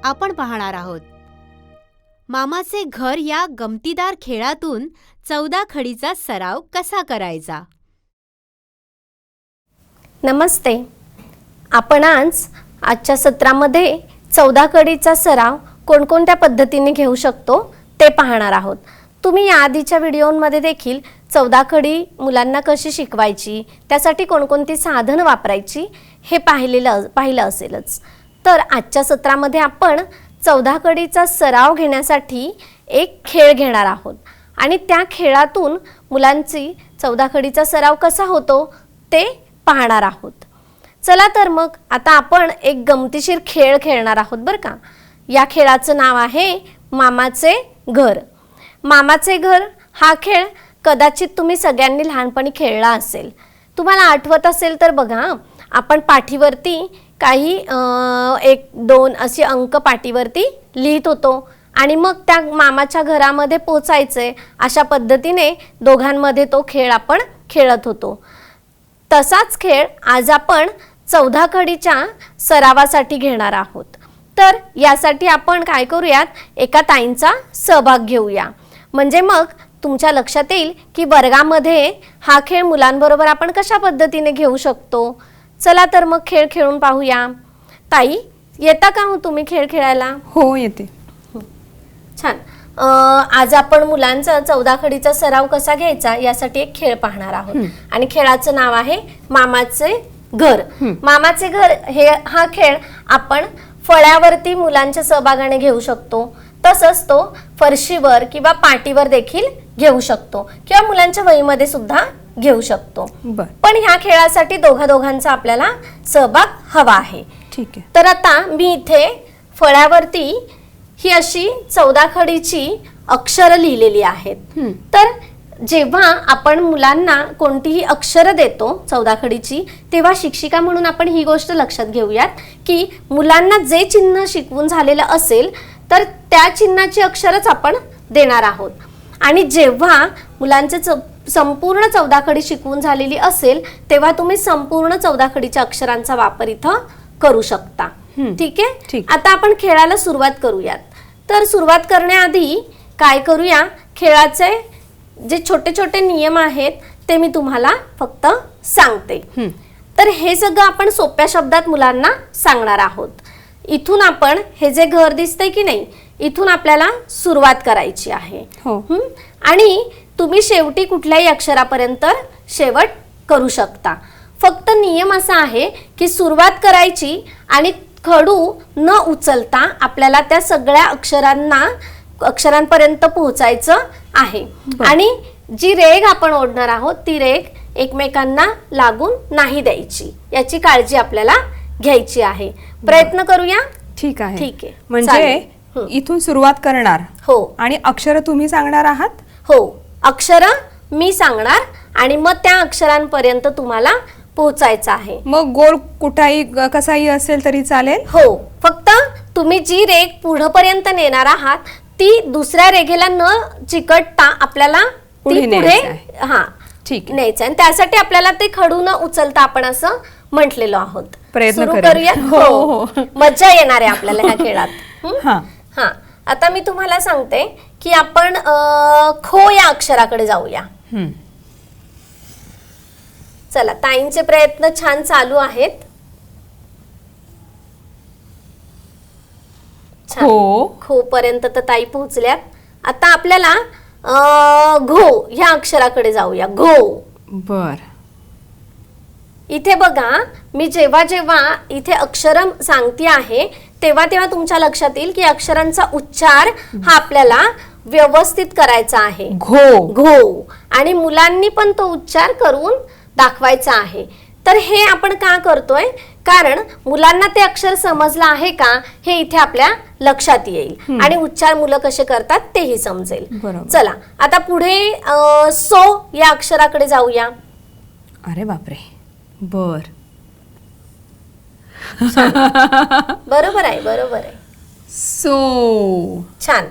आपण पाहणार आहोत. मामाचे घर या गमतीदार खेळातून 14 खडीचा सराव कसा करायचा. नमस्ते. आपण आजच्या सत्रामध्ये 14 खडीचा सराव कोणकोणत्या पद्धतीने घेऊ शकतो ते पाहणार आहोत. तुम्ही या आधीच्या व्हिडिओमध्ये देखील 14 खडी मुलांना कशी शिकवायची, त्यासाठी कोणकोणती साधनं वापरायची हे पाहिलं असेलच. तर आजच्या सत्रामध्ये आपण 14 खडीचा सराव घेण्यासाठी एक खेळ घेणार आहोत आणि त्या खेळातून मुलांची 14 खडीचा सराव कसा होतो ते पाहणार आहोत. चला तर मग आता आपण एक गमतीशीर खेळ खेळणार आहोत बरं का. या खेळाचं नाव आहे मामाचे घर. मामाचे घर हा खेळ कदाचित तुम्ही सगळ्यांनी लहानपणी खेळला असेल. तुम्हाला आठवत असेल तर बघा, आपण पाठीवरती काही 1 2 असे अंक पाठीवरती लिहित होतो आणि मग त्या मामाच्या घरामध्ये पोचायचे. अशा पद्धतीने दोघांमध्ये तो खेळ आपण खेळत होतो. तसाच खेळ आज आपण 14 खडीच्या सरावासाठी घेणार आहोत. तर यासाठी आपण काय करूयात, एका ताईंचा सहभाग घेऊया. म्हणजे मग तुमच्या लक्षात येईल की वर्गामध्ये हा खेळ मुलांबरोबर आपण कशा पद्धतीने घेऊ शकतो. चला तर मग खेळ खेळून पाहूया. ताई, येता का हो तुम्ही खेळ खेळायला? हो, येते. छान. आज आपण मुलांचा 14 खडीचा सराव कसा घ्यायचा यासाठी एक खेळ पाहणार आहोत आणि खेळाचं नाव आहे मामाचे घर. मामाचे घर हा खेळ आपण फळ्यावरती मुलांच्या सहभागाने घेऊ शकतो. तसंच तो फरशीवर किंवा पाटीवर देखील घेऊ शकतो किंवा मुलांच्या वहीमध्ये सुद्धा घेऊ शकतो. पण ह्या खेळासाठी दोघांचा आपल्याला सहभाग हवा आहे. ठीक आहे. तर आता मी इथे फळ्यावरती ही अशी 14 खडीची अक्षरं लिहिलेली आहेत. तर जेव्हा आपण मुलांना कोणतीही अक्षरं देतो 14 खडीची, तेव्हा शिक्षिका म्हणून आपण ही गोष्ट लक्षात घेऊयात की मुलांना जे चिन्ह शिकवून झालेलं असेल तर त्या चिन्हाची अक्षरच आपण देणार आहोत. आणि जेव्हा मुलांचे संपूर्ण 14 खडी शिकवून झालेली असेल तेव्हा तुम्ही संपूर्ण 14 खडीच्या अक्षरांचा वापर इथं करू शकता. ठीक आहे. आता आपण खेळाला सुरुवात करूयात. तर सुरुवात करण्याआधी काय करूया, खेळाचे जे छोटे छोटे नियम आहेत ते मी तुम्हाला फक्त सांगते. तर हे सगळं आपण सोप्या शब्दात मुलांना सांगणार आहोत. इथून आपण हे जे घर दिसतंय की नाही, इथून आपल्याला सुरुवात करायची आहे. आणि तुम्ही शेवटी कुठल्याही अक्षरापर्यंत शेवट करू शकता. फक्त नियम असा आहे की सुरुवात करायची आणि खडू न उचलता आपल्याला त्या सगळ्या अक्षरांपर्यंत पोहोचायचं आहे. आणि जी रेघ आपण ओढणार आहोत ती रेघ एकमेकांना लागून नाही द्यायची, याची काळजी आपल्याला घ्यायची आहे. प्रयत्न करूया. ठीक आहे. ठीक आहे. म्हणजे इथून सुरुवात करणार. हो. आणि अक्षर तुम्ही सांगणार आहात? हो, अक्षर मी सांगणार आणि मग त्या अक्षरांपर्यंत तुम्हाला पोहोचायचं आहे. मग गोल कुठाही कसाही असेल तरी चालेल? हो, फक्त तुम्ही जी रेघ पुढेपर्यंत नेणार आहात ती दुसऱ्या रेघेला न चिकटता आपल्याला पुढे न्यायचं आणि त्यासाठी आपल्याला ते खडू न उचलता आपण असं म्हटलेलो आहोत. प्रयत्न करूया. हो, मजा येणार आहे आपल्याला ह्या खेळात. हा, आता मी तुम्हाला सांगते की आपण खो या अक्षराकडे जाऊया. चला, ताईंचे प्रयत्न छान चालू आहेत. खो पर्यंत तर ताई पोहोचल्यात. आता आपल्याला घो ह्या अक्षराकडे जाऊया. घो. बर. इथे बघा, मी जेव्हा जेव्हा इथे अक्षर सांगते आहे तेव्हा तेव्हा तुमच्या लक्षात येईल की अक्षरांचा उच्चार हा आपल्याला व्यवस्थित करायचा आहे. घो. घो. आणि मुलांनी पण तो उच्चार करून दाखवायचा आहे. तर हे आपण का करतोय, कारण मुलांना ते अक्षर समजलं आहे का हे इथे आपल्या लक्षात येईल आणि उच्चार मुलं कसे करतात तेही समजेल. चला, आता पुढे सो या अक्षराकडे जाऊया. अरे बापरे. बर. बरोबर आहे, बरोबर आहे. सो. छान.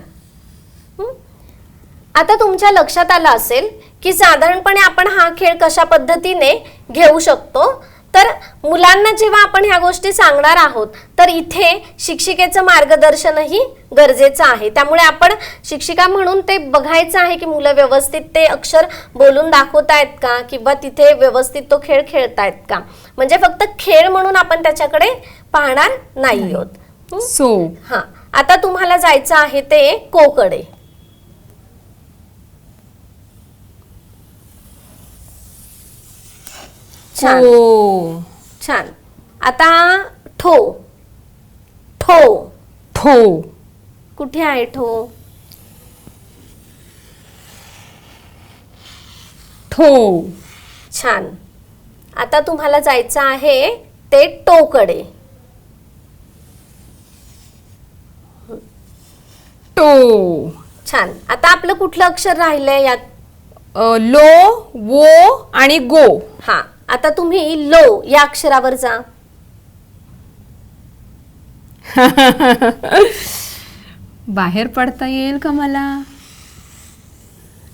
आता तुमच्या लक्षात आलं असेल की साधारणपणे आपण हा खेळ कशा पद्धतीने घेऊ शकतो. तर मुलांना जेव्हा आपण ह्या गोष्टी सांगणार आहोत तर इथे शिक्षिकेचं मार्गदर्शनही गरजेचं आहे. त्यामुळे आपण शिक्षिका म्हणून ते बघायचं आहे की मुलं व्यवस्थित ते अक्षर बोलून दाखवतायत का किंवा तिथे व्यवस्थित तो खेळ खेळतायत का. म्हणजे फक्त खेळ म्हणून आपण त्याच्याकडे पाहणार नाही आहोत. सो. हा, आता तुम्हाला जायचं आहे ते को कडे. छान ओ. छान. आता ठो. ठो. ठो. कुठे आहे ठो? ठो. छान. आता तुम्हाला जायचं आहे ते टो कडे. टो. छान. आता आपलं कुठलं अक्षर राहिलंय यात? लो, वो आणि गो. हा, आता तुम्ही लो या अक्षरावर जा. बाहेर पडता येईल का मला?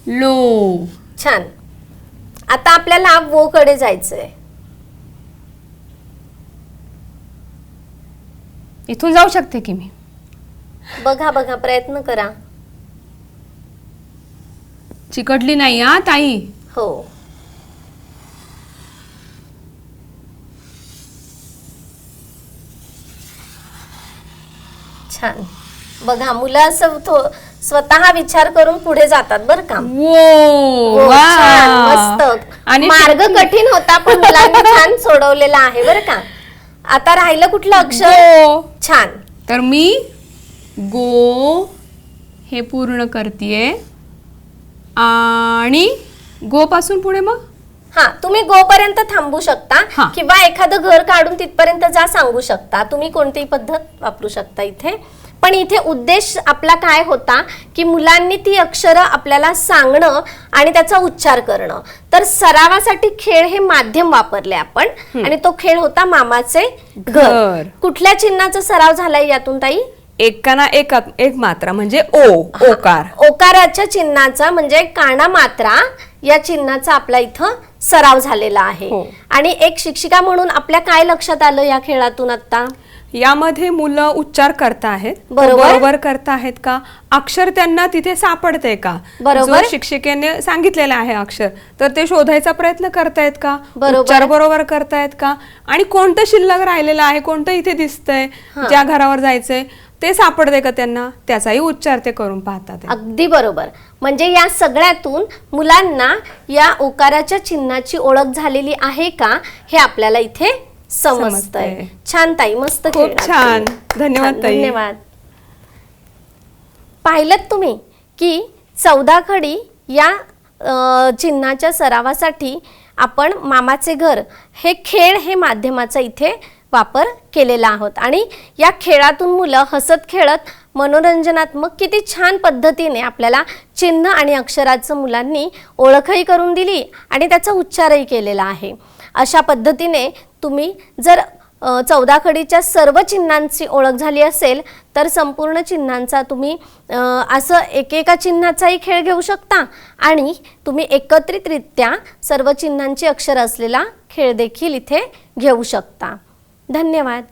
लो. छान. आता आपल्याला वो कडे जायचंय. इथून जाऊ शकते की मी? बघा बघा, प्रयत्न करा. चिकटली नाही हा ताई. हो. छान. बघा, मुलं असं स्वतः विचार करून पुढे जातात बरं का. वो. हो, छान, वा. मस्त. आणि मार्ग कठीण होता पण मुलांनी छान सोडवलेला आहे बरं का. आता राहिलं कुठलं अक्षर? गो. छान. तर मी गो हे पूर्ण करतेय आणि गो पासून पुढे मग हा, तुम्ही गो पर्यंत थांबू शकता हा. किंवा एखादं घर काढून तिथपर्यंत जा सांगू शकता. तुम्ही कोणतीही पद्धत वापरू शकता इथे. पण इथे उद्देश आपला काय होता की मुलांनी ती अक्षरं आपल्याला सांगणं आणि त्याचा उच्चार करणं. तर सरावासाठी खेळ हे माध्यम वापरले आपण आणि तो खेळ होता मामाचे घर. घर. कुठल्या चिन्हाचा सराव झालाय यातून ताई? एकाना एक मात्रा म्हणजे ओ. ओकार. ओकाराच्या चिन्हाचा म्हणजे काना मात्रा या चिन्हाचा आपला इथं सराव झालेला आहे. हो. आणि एक शिक्षिका म्हणून आपल्या काय लक्षात आलं या खेळातून आता? यामध्ये मुलं उच्चार करता आहेत, बरोबर. बरोबर करता आहेत का, अक्षर त्यांना तिथे सापडते का, बरोबर. जो शिक्षिकेने सांगितलेलं आहे अक्षर तर ते शोधायचा प्रयत्न करतायत का, बरोबर. उच्चार बरोबर करतायत का, आणि कोणतं शिल्लक राहिलेलं आहे, कोणतं इथे दिसतंय, ज्या घरावर जायचंय ते सापडते का त्यांना, त्याचाही उच्चार ते करून पाहतात. अगदी बरोबर. म्हणजे या सगळ्यातून मुलांना या ओकाराच्या चिन्हाची ओळख झालेली आहे का हे आपल्याला इथे समजतंय. समजतंय. छान ताई, मस्त खूप खेळलात छान. तुम्ही. धन्यवाद छान, ताई. धन्यवाद. पाहिलं तुम्ही की 14 खडी या चिन्हाच्या सरावासाठी आपण मामाचे घर हे खेळ हे माध्यमाचा इथे वापर केलेला आहोत. आणि या खेळातून मुलं हसत खेळत मनोरंजनात्मक किती छान पद्धतीने आपल्याला चिन्ह आणि अक्षराचं मुलांनी ओळखही करून दिली आणि त्याचा उच्चारही केलेला आहे. अशा पद्धतीने तुम्ही जर 14 खडीच्या सर्व चिन्हांची ओळख झाली असेल तर संपूर्ण चिन्हांचा तुम्ही असं एकेका चिन्हाचाही खेळ घेऊ शकता आणि तुम्ही एकत्रितरित्या सर्व चिन्हांची अक्षर असलेला खेळ देखील इथे घेऊ शकता. धन्यवाद.